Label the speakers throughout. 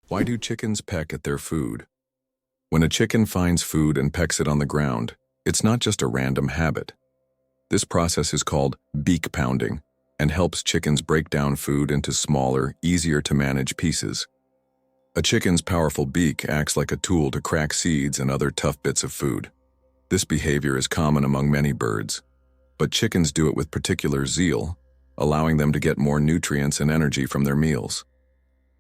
Speaker 1: Why do chickens peck at their food? When a chicken finds food and pecks it on the ground, it's not just a random habit. This process is called beak pounding and helps chickens break down food into smaller, easier to manage pieces. A chicken's powerful beak acts like a tool to crack seeds and other tough bits of food. This behavior is common among many birds, but chickens do it with particular zeal, allowing them to get more nutrients and energy from their meals.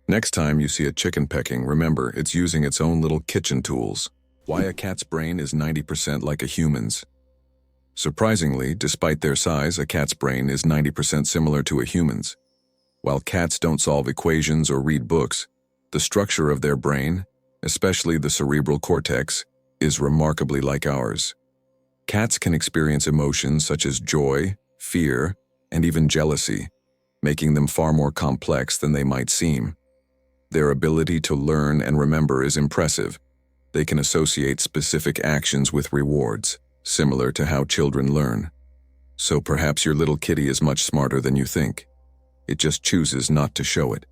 Speaker 1: Next time you see a chicken pecking, remember it's using its own little kitchen tools. Why a cat's brain is 90% like a human's. Surprisingly, despite their size, a cat's brain is 90% similar to a human's. While cats don't solve equations or read books, the structure of their brain, especially the cerebral cortex, is remarkably like ours. Cats can experience emotions such as joy, fear, and even jealousy, making them far more complex than they might seem. Their ability to learn and remember is impressive. They can associate specific actions with rewards, similar to how children learn. So perhaps your little kitty is much smarter than you think. It just chooses not to show it.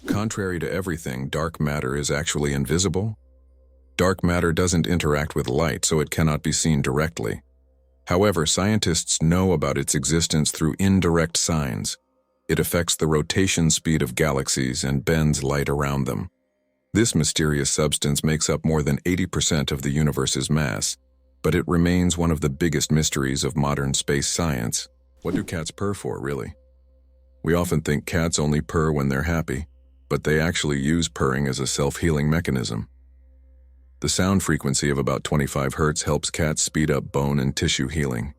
Speaker 1: Contrary to everything, dark matter is actually invisible. Dark matter doesn't interact with light, so it cannot be seen directly. However, scientists know about its existence through indirect signs. It affects the rotation speed of galaxies and bends light around them. This mysterious substance makes up more than 80% of the universe's mass, but it remains one of the biggest mysteries of modern space science. What do cats purr for, really? We often think cats only purr when they're happy, but they actually use purring as a self-healing mechanism. The sound frequency of about 25 Hz helps cats speed up bone and tissue healing.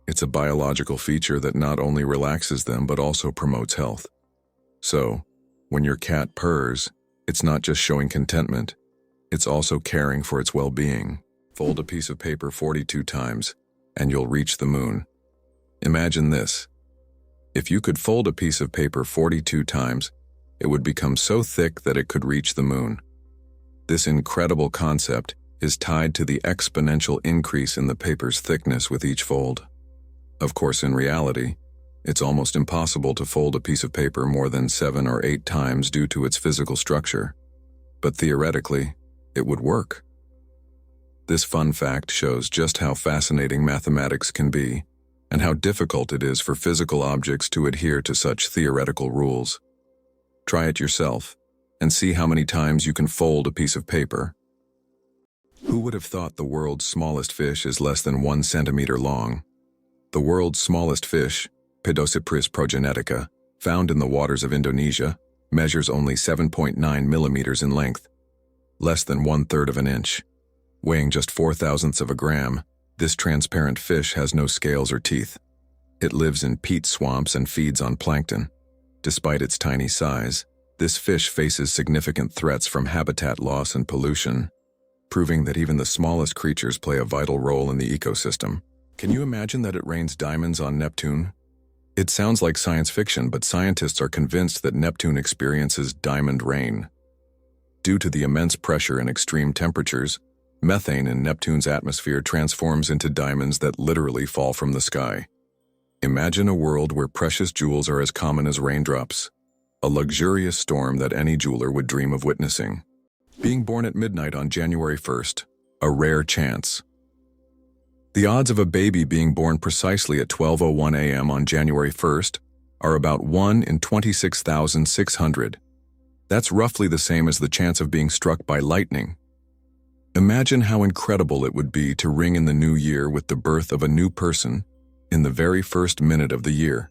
Speaker 1: It's a biological feature that not only relaxes them but also promotes health. So, when your cat purrs, it's not just showing contentment, it's also caring for its well-being. Fold a piece of paper 42 times, and you'll reach the moon. Imagine this. If you could fold a piece of paper 42 times, it would become so thick that it could reach the moon. This incredible concept is tied to the exponential increase in the paper's thickness with each fold. Of course, in reality, it's almost impossible to fold a piece of paper more than 7 or 8 times due to its physical structure. But theoretically, it would work. This fun fact shows just how fascinating mathematics can be, and how difficult it is for physical objects to adhere to such theoretical rules. Try it yourself, and see how many times you can fold a piece of paper. Who would have thought the world's smallest fish is less than 1 centimeter long? The world's smallest fish, Pedocipris progenetica, found in the waters of Indonesia, measures only 7.9 millimeters in length, less than 1/3 of an inch. Weighing just 0.004 of a gram, this transparent fish has no scales or teeth. It lives in peat swamps and feeds on plankton. Despite its tiny size, this fish faces significant threats from habitat loss and pollution, proving that even the smallest creatures play a vital role in the ecosystem. Can you imagine that it rains diamonds on Neptune? It sounds like science fiction, but scientists are convinced that Neptune experiences diamond rain. Due to the immense pressure and extreme temperatures, methane in Neptune's atmosphere transforms into diamonds that literally fall from the sky. Imagine a world where precious jewels are as common as raindrops, a luxurious storm that any jeweler would dream of witnessing. Being born at midnight on January 1st, a rare chance. The odds of a baby being born precisely at 12:01 a.m. on January 1st are about 1 in 26,600. That's roughly the same as the chance of being struck by lightning. Imagine how incredible it would be to ring in the new year with the birth of a new person in the very first minute of the year.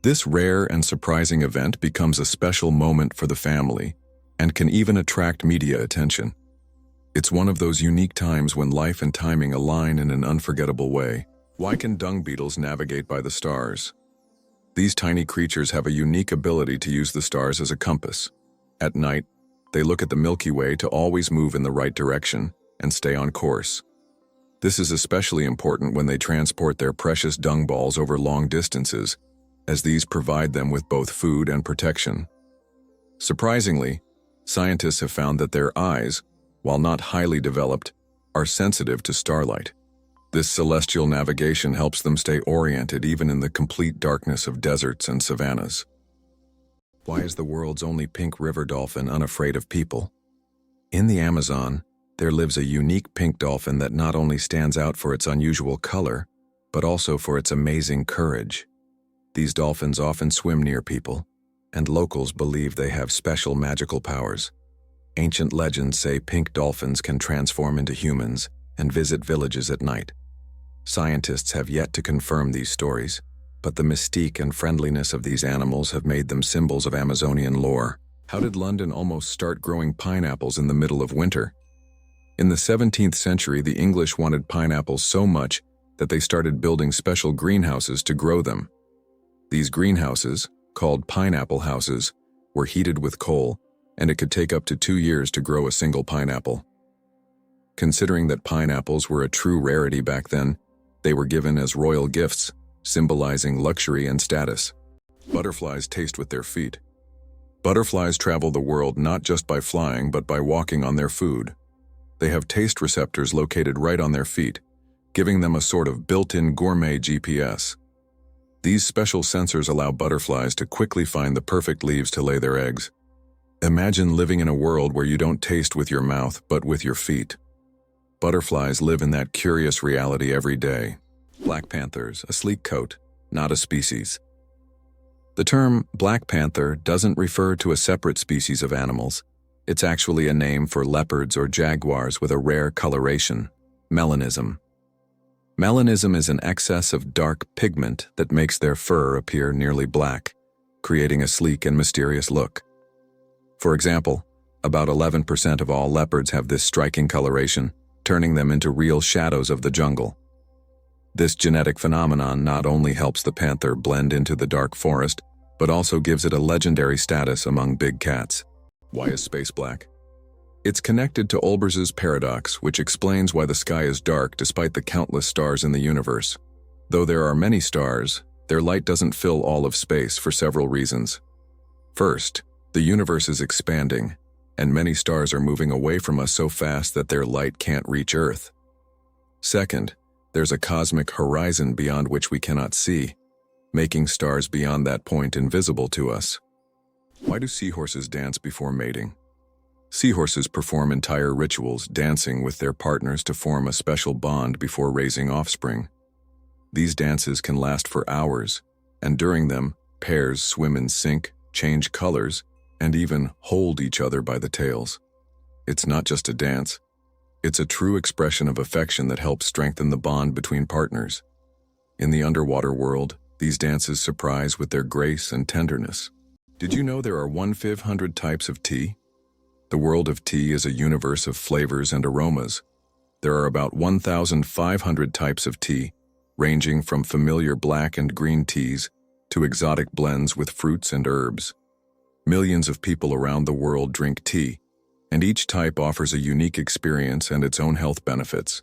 Speaker 1: This rare and surprising event becomes a special moment for the family and can even attract media attention. It's one of those unique times when life and timing align in an unforgettable way. Why can dung beetles navigate by the stars? These tiny creatures have a unique ability to use the stars as a compass. At night, they look at the Milky Way to always move in the right direction and stay on course. This is especially important when they transport their precious dung balls over long distances, as these provide them with both food and protection. Surprisingly, scientists have found that their eyes, while not highly developed, are sensitive to starlight. This celestial navigation helps them stay oriented even in the complete darkness of deserts and savannas. Why is the world's only pink river dolphin unafraid of people? In the Amazon, there lives a unique pink dolphin that not only stands out for its unusual color, but also for its amazing courage. These dolphins often swim near people, and locals believe they have special magical powers. Ancient legends say pink dolphins can transform into humans and visit villages at night. Scientists have yet to confirm these stories, but the mystique and friendliness of these animals have made them symbols of Amazonian lore. How did London almost start growing pineapples in the middle of winter? In the 17th century, the English wanted pineapples so much that they started building special greenhouses to grow them. These greenhouses, called pineapple houses, were heated with coal, and it could take up to 2 years to grow a single pineapple. Considering that pineapples were a true rarity back then, they were given as royal gifts, symbolizing luxury and status. Butterflies taste with their feet. Butterflies travel the world not just by flying but by walking on their food. They have taste receptors located right on their feet, giving them a sort of built-in gourmet GPS. These special sensors allow butterflies to quickly find the perfect leaves to lay their eggs. Imagine living in a world where you don't taste with your mouth but with your feet. Butterflies live in that curious reality every day. Black panthers, a sleek coat, not a species. The term black panther doesn't refer to a separate species of animals. It's actually a name for leopards or jaguars with a rare coloration, melanism. Melanism is an excess of dark pigment that makes their fur appear nearly black, creating a sleek and mysterious look. For example, about 11% of all leopards have this striking coloration, turning them into real shadows of the jungle. This genetic phenomenon not only helps the panther blend into the dark forest, but also gives it a legendary status among big cats. Why is space black? It's connected to Olbers's paradox, which explains why the sky is dark despite the countless stars in the universe. Though there are many stars, their light doesn't fill all of space for several reasons. First, the universe is expanding, and many stars are moving away from us so fast that their light can't reach Earth. Second, there's a cosmic horizon beyond which we cannot see, making stars beyond that point invisible to us. Why do seahorses dance before mating? Seahorses perform entire rituals dancing with their partners to form a special bond before raising offspring. These dances can last for hours, and during them, pairs swim in sync, change colors, and even hold each other by the tails. It's not just a dance. It's a true expression of affection that helps strengthen the bond between partners. In the underwater world, these dances surprise with their grace and tenderness. Did you know there are 1,500 types of tea? The world of tea is a universe of flavors and aromas. There are about 1,500 types of tea, ranging from familiar black and green teas to exotic blends with fruits and herbs. Millions of people around the world drink tea, and each type offers a unique experience and its own health benefits.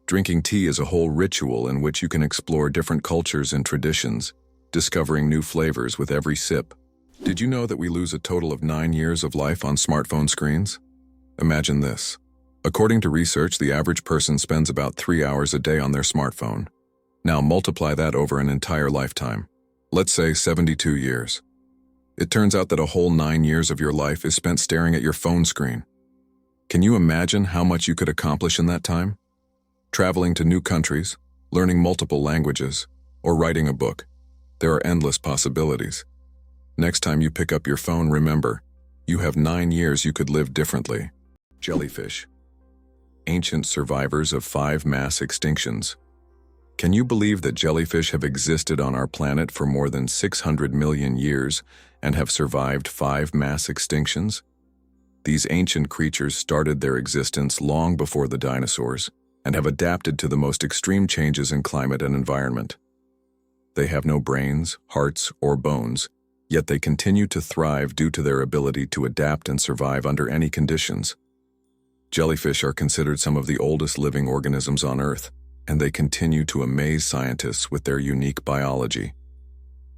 Speaker 1: Drinking tea is a whole ritual in which you can explore different cultures and traditions, discovering new flavors with every sip. Did you know that we lose a total of 9 years of life on smartphone screens? Imagine this. According to research, the average person spends about 3 hours a day on their smartphone. Now multiply that over an entire lifetime. Let's say 72 years. It turns out that a whole 9 years of your life is spent staring at your phone screen. Can you imagine how much you could accomplish in that time? Traveling to new countries, learning multiple languages, or writing a book. There are endless possibilities. Next time you pick up your phone, remember, you have 9 years you could live differently. Jellyfish. Ancient survivors of 5 mass extinctions. Can you believe that jellyfish have existed on our planet for more than 600 million years and have survived 5 mass extinctions? These ancient creatures started their existence long before the dinosaurs and have adapted to the most extreme changes in climate and environment. They have no brains, hearts, or bones, yet they continue to thrive due to their ability to adapt and survive under any conditions. Jellyfish are considered some of the oldest living organisms on Earth, and they continue to amaze scientists with their unique biology.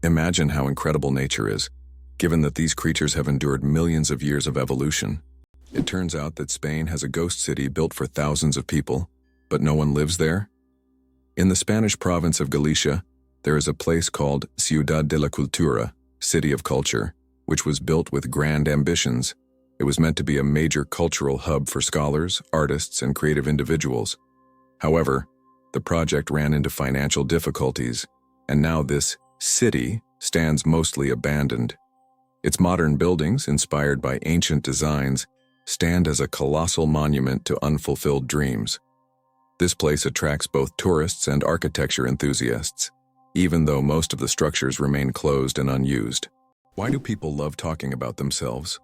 Speaker 1: Imagine how incredible nature is, given that these creatures have endured millions of years of evolution. It turns out that Spain has a ghost city built for thousands of people, but no one lives there. In the Spanish province of Galicia, there is a place called Ciudad de la Cultura, City of Culture, which was built with grand ambitions. It was meant to be a major cultural hub for scholars, artists, and creative individuals. However, the project ran into financial difficulties, and now this city stands mostly abandoned. Its modern buildings, inspired by ancient designs, stand as a colossal monument to unfulfilled dreams. This place attracts both tourists and architecture enthusiasts, even though most of the structures remain closed and unused. Why do people love talking about themselves?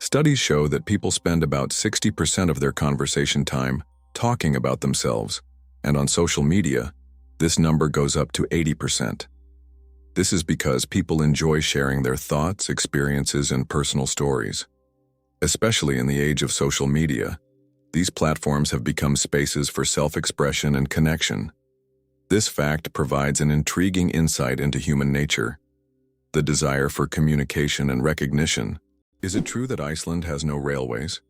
Speaker 1: Studies show that people spend about 60% of their conversation time talking about themselves, and on social media, this number goes up to 80%. This is because people enjoy sharing their thoughts, experiences, and personal stories. Especially in the age of social media, these platforms have become spaces for self-expression and connection. This fact provides an intriguing insight into human nature, the desire for communication and recognition. Is it true that Iceland has no railways?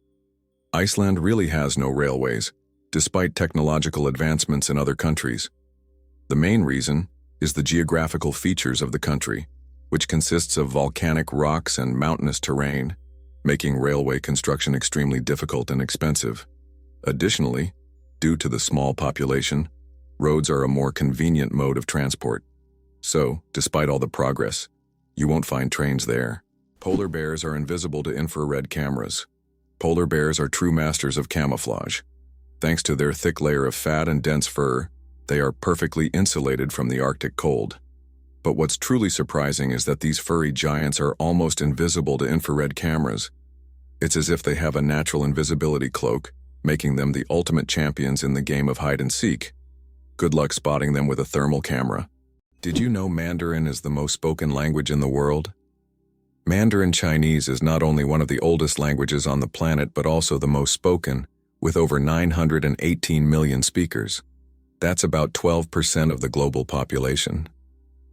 Speaker 1: Iceland really has no railways, despite technological advancements in other countries. The main reason is the geographical features of the country, which consists of volcanic rocks and mountainous terrain, making railway construction extremely difficult and expensive. Additionally, due to the small population, roads are a more convenient mode of transport. So, despite all the progress, you won't find trains there. Polar bears are invisible to infrared cameras. Polar bears are true masters of camouflage. Thanks to their thick layer of fat and dense fur, they are perfectly insulated from the Arctic cold. But what's truly surprising is that these furry giants are almost invisible to infrared cameras. It's as if they have a natural invisibility cloak, making them the ultimate champions in the game of hide and seek. Good luck spotting them with a thermal camera. Did you know Mandarin is the most spoken language in the world? Mandarin Chinese is not only one of the oldest languages on the planet but also the most spoken, with over 918 million speakers. That's about 12% of the global population.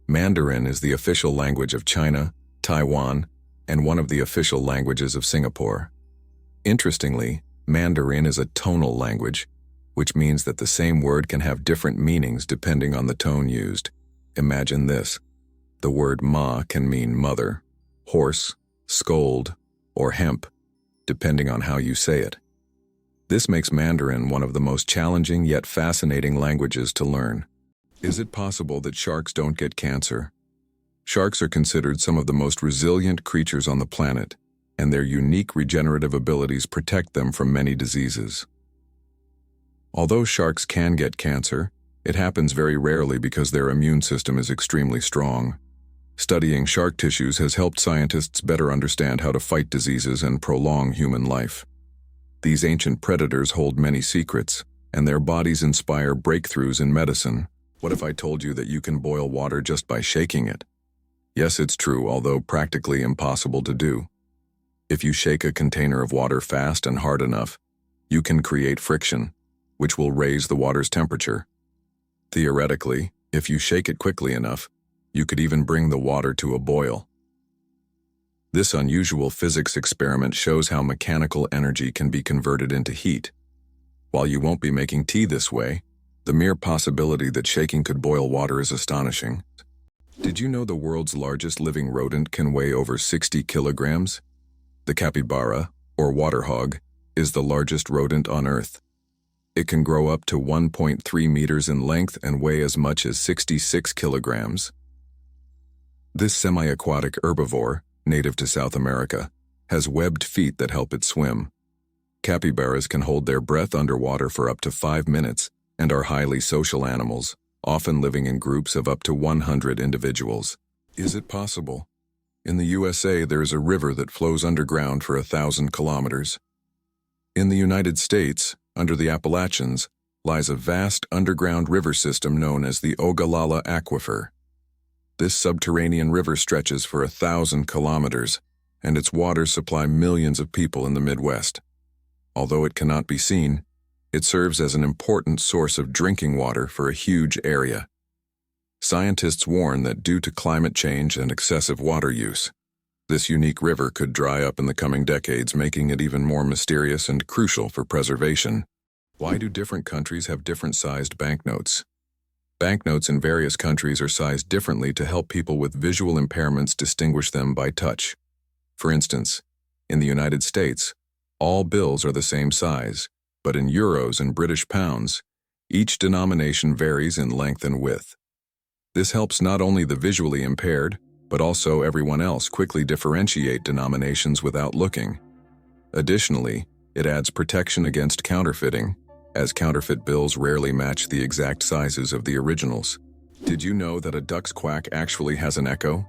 Speaker 1: Mandarin is the official language of China, Taiwan, and one of the official languages of Singapore. Interestingly, Mandarin is a tonal language, which means that the same word can have different meanings depending on the tone used. Imagine this. The word ma can mean mother, horse, scold, or hemp, depending on how you say it. This makes Mandarin one of the most challenging yet fascinating languages to learn. Is it possible that sharks don't get cancer? Sharks are considered some of the most resilient creatures on the planet, and their unique regenerative abilities protect them from many diseases. Although sharks can get cancer, it happens very rarely because their immune system is extremely strong. Studying shark tissues has helped scientists better understand how to fight diseases and prolong human life. These ancient predators hold many secrets, and their bodies inspire breakthroughs in medicine. What if I told you that you can boil water just by shaking it? Yes, it's true, although practically impossible to do. If you shake a container of water fast and hard enough, you can create friction, which will raise the water's temperature. Theoretically, if you shake it quickly enough, you could even bring the water to a boil. This unusual physics experiment shows how mechanical energy can be converted into heat. While you won't be making tea this way, the mere possibility that shaking could boil water is astonishing. Did you know the world's largest living rodent can weigh over 60 kilograms? The capybara, or water hog, is the largest rodent on Earth. It can grow up to 1.3 meters in length and weigh as much as 66 kilograms. This semi-aquatic herbivore, native to South America, has webbed feet that help it swim. Capybaras can hold their breath underwater for up to 5 minutes and are highly social animals, often living in groups of up to 100 individuals. Is it possible? In the USA, there is a river that flows underground for 1,000 kilometers. In the United States, under the Appalachians, lies a vast underground river system known as the Ogallala Aquifer. This subterranean river stretches for 1,000 kilometers, and its waters supply millions of people in the Midwest. Although it cannot be seen, it serves as an important source of drinking water for a huge area. Scientists warn that due to climate change and excessive water use, this unique river could dry up in the coming decades, making it even more mysterious and crucial for preservation. Why do different countries have different-sized banknotes? Banknotes in various countries are sized differently to help people with visual impairments distinguish them by touch. For instance, in the United States, all bills are the same size, but in euros and British pounds, each denomination varies in length and width. This helps not only the visually impaired, but also everyone else quickly differentiate denominations without looking. Additionally, it adds protection against counterfeiting, as counterfeit bills rarely match the exact sizes of the originals. Did you know that a duck's quack actually has an echo?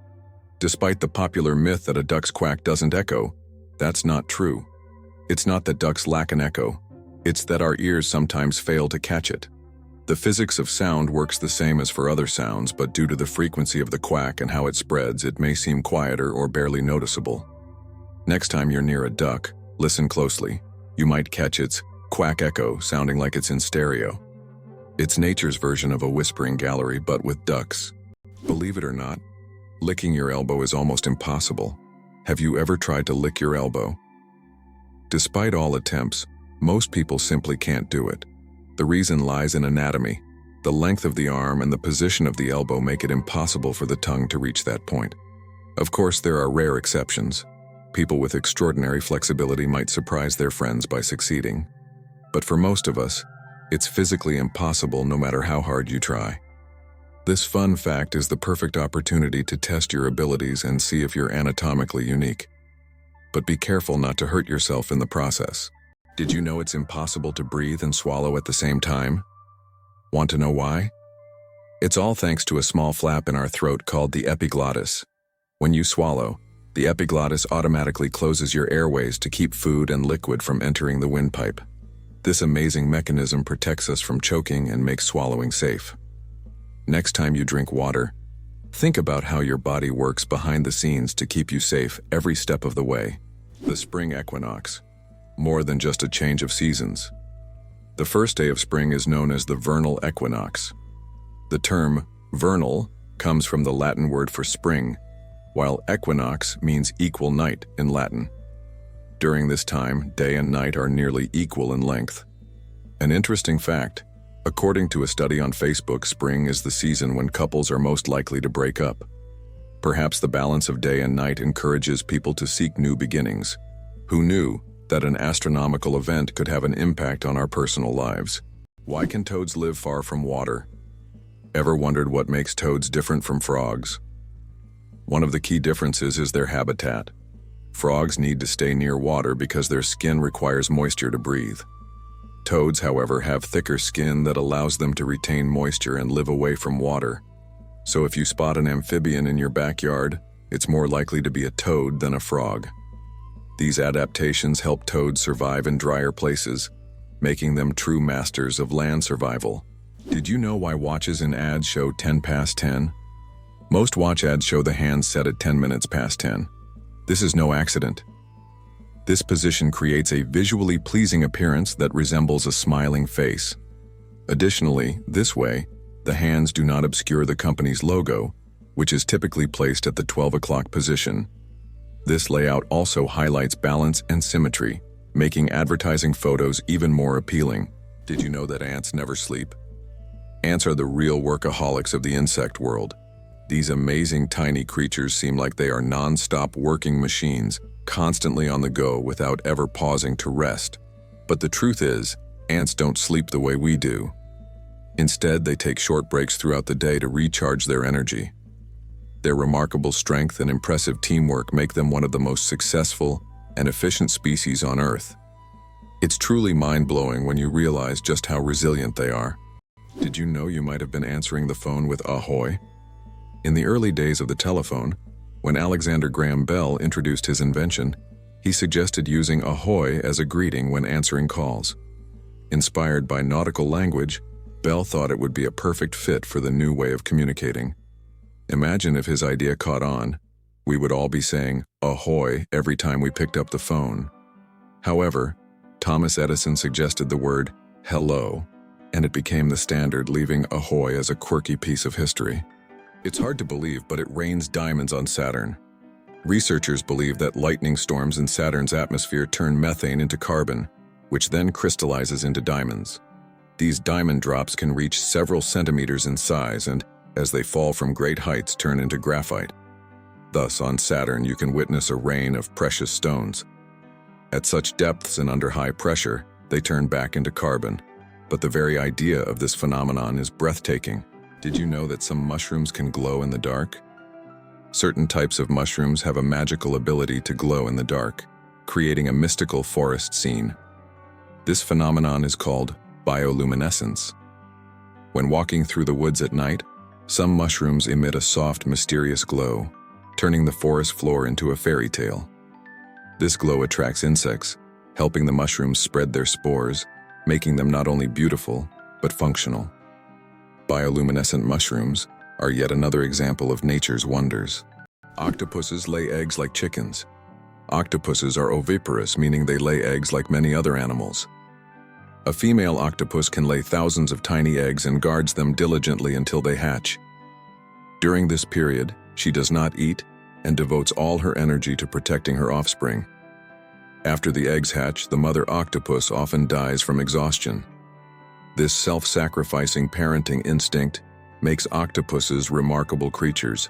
Speaker 1: Despite the popular myth that a duck's quack doesn't echo, that's not true. It's not that ducks lack an echo, it's that our ears sometimes fail to catch it. The physics of sound works the same as for other sounds, but due to the frequency of the quack and how it spreads, it may seem quieter or barely noticeable. Next time you're near a duck, listen closely. You might catch its quack echo sounding like it's in stereo. It's nature's version of a whispering gallery, but with ducks. Believe it or not, licking your elbow is almost impossible. Have you ever tried to lick your elbow? Despite all attempts, most people simply can't do it. The reason lies in anatomy. The length of the arm and the position of the elbow make it impossible for the tongue to reach that point. Of course, there are rare exceptions. People with extraordinary flexibility might surprise their friends by succeeding. But for most of us, it's physically impossible no matter how hard you try. This fun fact is the perfect opportunity to test your abilities and see if you're anatomically unique. But be careful not to hurt yourself in the process. Did you know it's impossible to breathe and swallow at the same time? Want to know why? It's all thanks to a small flap in our throat called the epiglottis. When you swallow, the epiglottis automatically closes your airways to keep food and liquid from entering the windpipe. This amazing mechanism protects us from choking and makes swallowing safe. Next time you drink water, think about how your body works behind the scenes to keep you safe every step of the way. The Spring Equinox. More than just a change of seasons. The first day of spring is known as the vernal equinox. The term vernal comes from the Latin word for spring, while equinox means equal night in Latin. During this time, day and night are nearly equal in length. An interesting fact, according to a study on Facebook, spring is the season when couples are most likely to break up. Perhaps the balance of day and night encourages people to seek new beginnings. Who knew that an astronomical event could have an impact on our personal lives? Why can toads live far from water? Ever wondered what makes toads different from frogs? One of the key differences is their habitat. Frogs need to stay near water because their skin requires moisture to breathe. Toads, however, have thicker skin that allows them to retain moisture and live away from water. So if you spot an amphibian in your backyard, it's more likely to be a toad than a frog. These adaptations help toads survive in drier places, making them true masters of land survival. Did you know why watches in ads show 10 past 10? Most watch ads show the hands set at 10 minutes past 10. This is no accident. This position creates a visually pleasing appearance that resembles a smiling face. Additionally, this way, the hands do not obscure the company's logo, which is typically placed at the 12 o'clock position. This layout also highlights balance and symmetry, making advertising photos even more appealing. Did you know that ants never sleep? Ants are the real workaholics of the insect world. These amazing tiny creatures seem like they are non-stop working machines, constantly on the go without ever pausing to rest. But the truth is, ants don't sleep the way we do. Instead, they take short breaks throughout the day to recharge their energy. Their remarkable strength and impressive teamwork make them one of the most successful and efficient species on Earth. It's truly mind-blowing when you realize just how resilient they are. Did you know you might have been answering the phone with Ahoy? In the early days of the telephone, when Alexander Graham Bell introduced his invention, he suggested using Ahoy as a greeting when answering calls. Inspired by nautical language, Bell thought it would be a perfect fit for the new way of communicating. Imagine if his idea caught on. We would all be saying ahoy every time we picked up the phone. However, Thomas Edison suggested the word hello, and it became the standard, leaving ahoy as a quirky piece of history. It's hard to believe, but it rains diamonds on Saturn. Researchers believe that lightning storms in Saturn's atmosphere turn methane into carbon, which then crystallizes into diamonds. These diamond drops can reach several centimeters in size and, as they fall from great heights, turn into graphite. Thus, on Saturn, you can witness a rain of precious stones. At such depths and under high pressure, they turn back into carbon. But the very idea of this phenomenon is breathtaking. Did you know that some mushrooms can glow in the dark? Certain types of mushrooms have a magical ability to glow in the dark, creating a mystical forest scene. This phenomenon is called bioluminescence. When walking through the woods at night, some mushrooms emit a soft, mysterious glow, turning the forest floor into a fairy tale. This glow attracts insects, helping the mushrooms spread their spores, making them not only beautiful, but functional. Bioluminescent mushrooms are yet another example of nature's wonders. Octopuses lay eggs like chickens. Octopuses are oviparous, meaning they lay eggs like many other animals. A female octopus can lay thousands of tiny eggs and guards them diligently until they hatch. During this period, she does not eat and devotes all her energy to protecting her offspring. After the eggs hatch, the mother octopus often dies from exhaustion. This self-sacrificing parenting instinct makes octopuses remarkable creatures,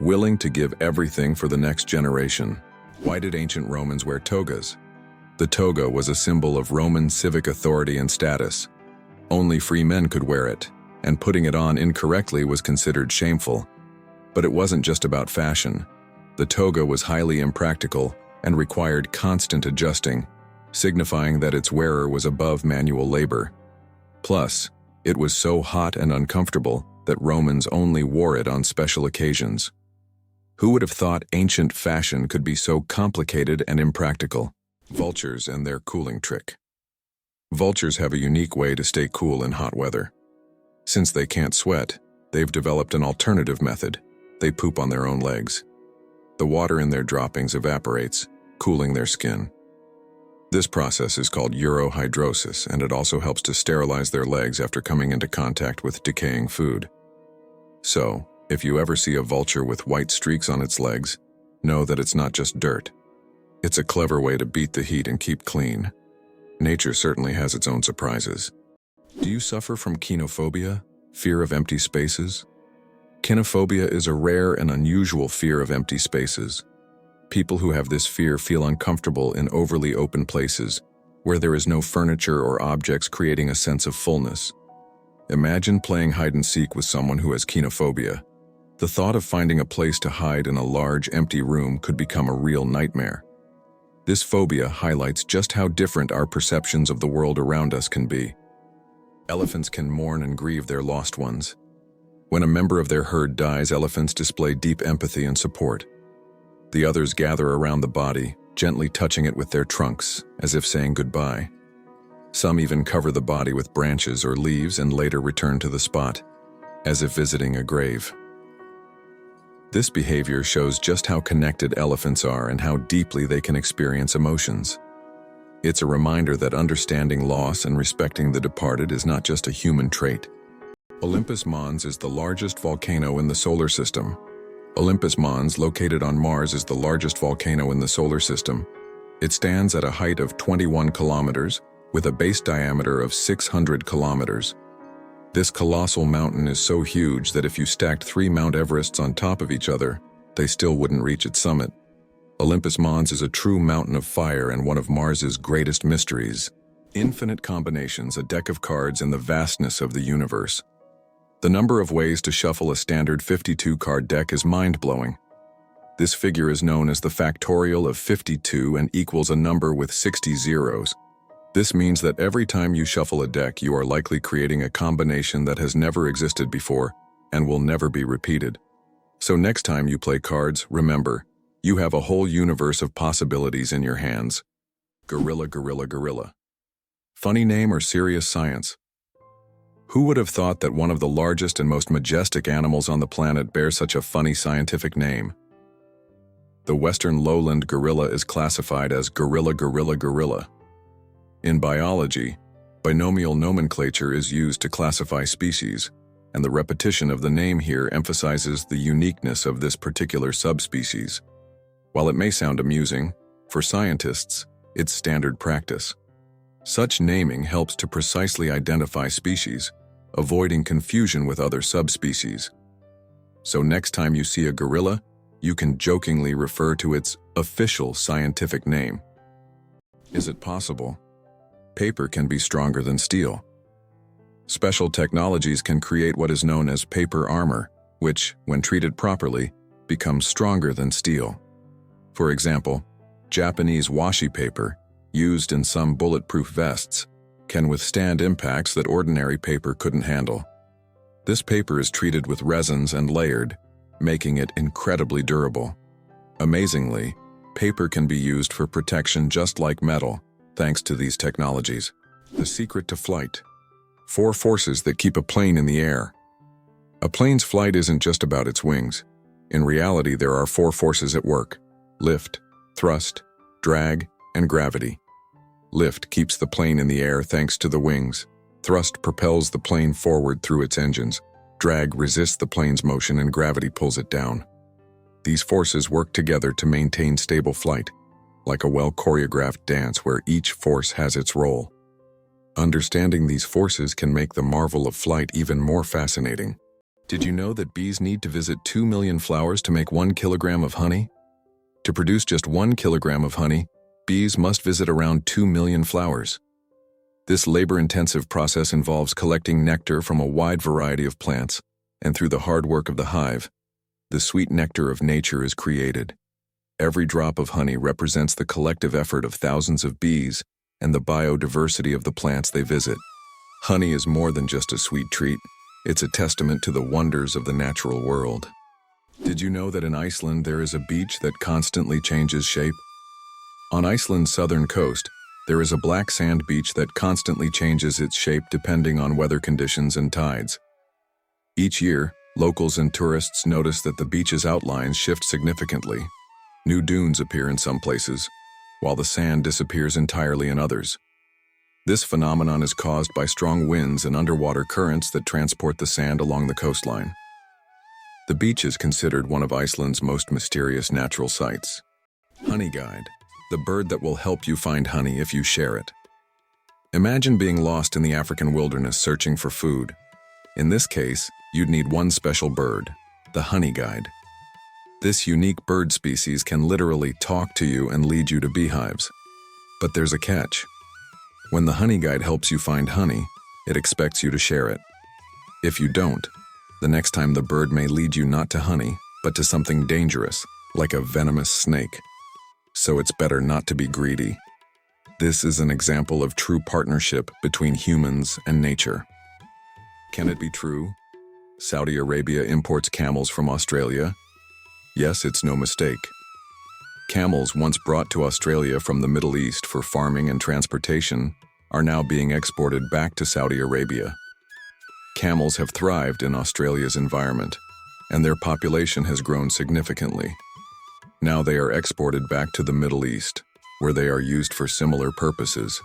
Speaker 1: willing to give everything for the next generation. Why did ancient Romans wear togas? The toga was a symbol of Roman civic authority and status. Only free men could wear it, and putting it on incorrectly was considered shameful. But it wasn't just about fashion. The toga was highly impractical and required constant adjusting, signifying that its wearer was above manual labor. Plus, it was so hot and uncomfortable that Romans only wore it on special occasions. Who would have thought ancient fashion could be so complicated and impractical? Vultures and their cooling trick. Vultures have a unique way to stay cool in hot weather. Since they can't sweat, they've developed an alternative method. They poop on their own legs. The water in their droppings evaporates, cooling their skin. This process is called urohydrosis, and it also helps to sterilize their legs after coming into contact with decaying food. So, if you ever see a vulture with white streaks on its legs, know that it's not just dirt. It's a clever way to beat the heat and keep clean. Nature certainly has its own surprises. Do you suffer from kenophobia, fear of empty spaces? Kenophobia is a rare and unusual fear of empty spaces. People who have this fear feel uncomfortable in overly open places, where there is no furniture or objects, creating a sense of fullness. Imagine playing hide-and-seek with someone who has kenophobia. The thought of finding a place to hide in a large, empty room could become a real nightmare. This phobia highlights just how different our perceptions of the world around us can be. Elephants can mourn and grieve their lost ones. When a member of their herd dies, elephants display deep empathy and support. The others gather around the body, gently touching it with their trunks, as if saying goodbye. Some even cover the body with branches or leaves and later return to the spot, as if visiting a grave. This behavior shows just how connected elephants are and how deeply they can experience emotions. It's a reminder that understanding loss and respecting the departed is not just a human trait. Olympus Mons is the largest volcano in the solar system. Olympus Mons, located on Mars, is the largest volcano in the solar system. It stands at a height of 21 kilometers, with a base diameter of 600 kilometers. This colossal mountain is so huge that if you stacked 3 Mount Everests on top of each other, they still wouldn't reach its summit. Olympus Mons is a true mountain of fire and one of Mars's greatest mysteries. Infinite combinations, a deck of cards in the vastness of the universe. The number of ways to shuffle a standard 52-card deck is mind-blowing. This figure is known as the factorial of 52 and equals a number with 60 zeros. This means that every time you shuffle a deck, you are likely creating a combination that has never existed before and will never be repeated. So next time you play cards, remember, you have a whole universe of possibilities in your hands. Gorilla, gorilla, gorilla. Funny name or serious science? Who would have thought that one of the largest and most majestic animals on the planet bears such a funny scientific name? The western lowland gorilla is classified as gorilla, gorilla, gorilla. In biology, binomial nomenclature is used to classify species, and the repetition of the name here emphasizes the uniqueness of this particular subspecies. While it may sound amusing, for scientists, it's standard practice. Such naming helps to precisely identify species, avoiding confusion with other subspecies. So next time you see a gorilla, you can jokingly refer to its official scientific name. Is it possible? Paper can be stronger than steel. Special technologies can create what is known as paper armor, which, when treated properly, becomes stronger than steel. For example, Japanese washi paper, used in some bulletproof vests, can withstand impacts that ordinary paper couldn't handle. This paper is treated with resins and layered, making it incredibly durable. Amazingly, paper can be used for protection just like metal, thanks to these technologies. The secret to flight. 4 forces that keep a plane in the air. A plane's flight isn't just about its wings. In reality, there are 4 forces at work: lift, thrust, drag, and gravity. Lift keeps the plane in the air thanks to the wings. Thrust propels the plane forward through its engines. Drag resists the plane's motion and gravity pulls it down. These forces work together to maintain stable flight, like a well-choreographed dance where each force has its role. Understanding these forces can make the marvel of flight even more fascinating. Did you know that bees need to visit 2 million flowers to make 1 kilogram of honey? To produce just 1 kilogram of honey, bees must visit around 2 million flowers. This labor-intensive process involves collecting nectar from a wide variety of plants, and through the hard work of the hive, the sweet nectar of nature is created. Every drop of honey represents the collective effort of thousands of bees and the biodiversity of the plants they visit. Honey is more than just a sweet treat. It's a testament to the wonders of the natural world. Did you know that in Iceland there is a beach that constantly changes shape? On Iceland's southern coast, there is a black sand beach that constantly changes its shape depending on weather conditions and tides. Each year, locals and tourists notice that the beach's outlines shift significantly. New dunes appear in some places, while the sand disappears entirely in others. This phenomenon is caused by strong winds and underwater currents that transport the sand along the coastline. The beach is considered one of Iceland's most mysterious natural sights. Honeyguide, the bird that will help you find honey if you share it. Imagine being lost in the African wilderness searching for food. In this case, you'd need one special bird, the honeyguide. This unique bird species can literally talk to you and lead you to beehives. But there's a catch. When the honeyguide helps you find honey, it expects you to share it. If you don't, the next time the bird may lead you not to honey, but to something dangerous, like a venomous snake. So it's better not to be greedy. This is an example of true partnership between humans and nature. Can it be true? Saudi Arabia imports camels from Australia? Yes, it's no mistake. Camels, once brought to Australia from the Middle East for farming and transportation, are now being exported back to Saudi Arabia. Camels have thrived in Australia's environment, and their population has grown significantly. Now they are exported back to the Middle East, where they are used for similar purposes.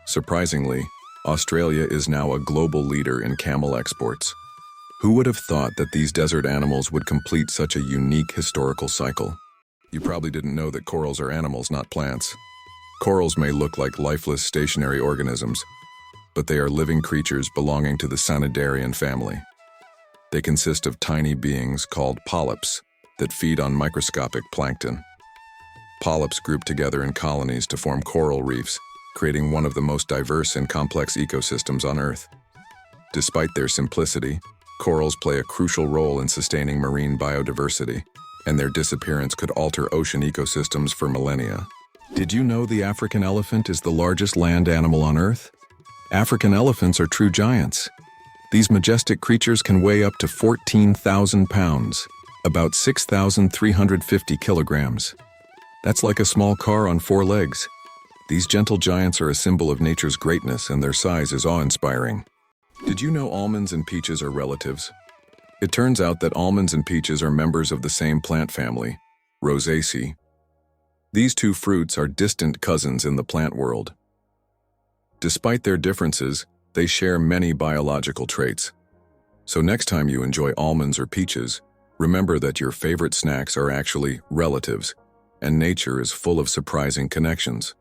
Speaker 1: Surprisingly, Australia is now a global leader in camel exports. Who would have thought that these desert animals would complete such a unique historical cycle? You probably didn't know that corals are animals, not plants. Corals may look like lifeless stationary organisms, but they are living creatures belonging to the Cnidarian family. They consist of tiny beings called polyps that feed on microscopic plankton. Polyps group together in colonies to form coral reefs, creating one of the most diverse and complex ecosystems on Earth. Despite their simplicity, corals play a crucial role in sustaining marine biodiversity, and their disappearance could alter ocean ecosystems for millennia. Did you know the African elephant is the largest land animal on Earth? African elephants are true giants. These majestic creatures can weigh up to 14,000 pounds, about 6,350 kilograms. That's like a small car on 4 legs. These gentle giants are a symbol of nature's greatness, and their size is awe-inspiring. Did you know almonds and peaches are relatives? It turns out that almonds and peaches are members of the same plant family, Rosaceae. These two fruits are distant cousins in the plant world. Despite their differences, they share many biological traits. So next time you enjoy almonds or peaches, remember that your favorite snacks are actually relatives, and nature is full of surprising connections.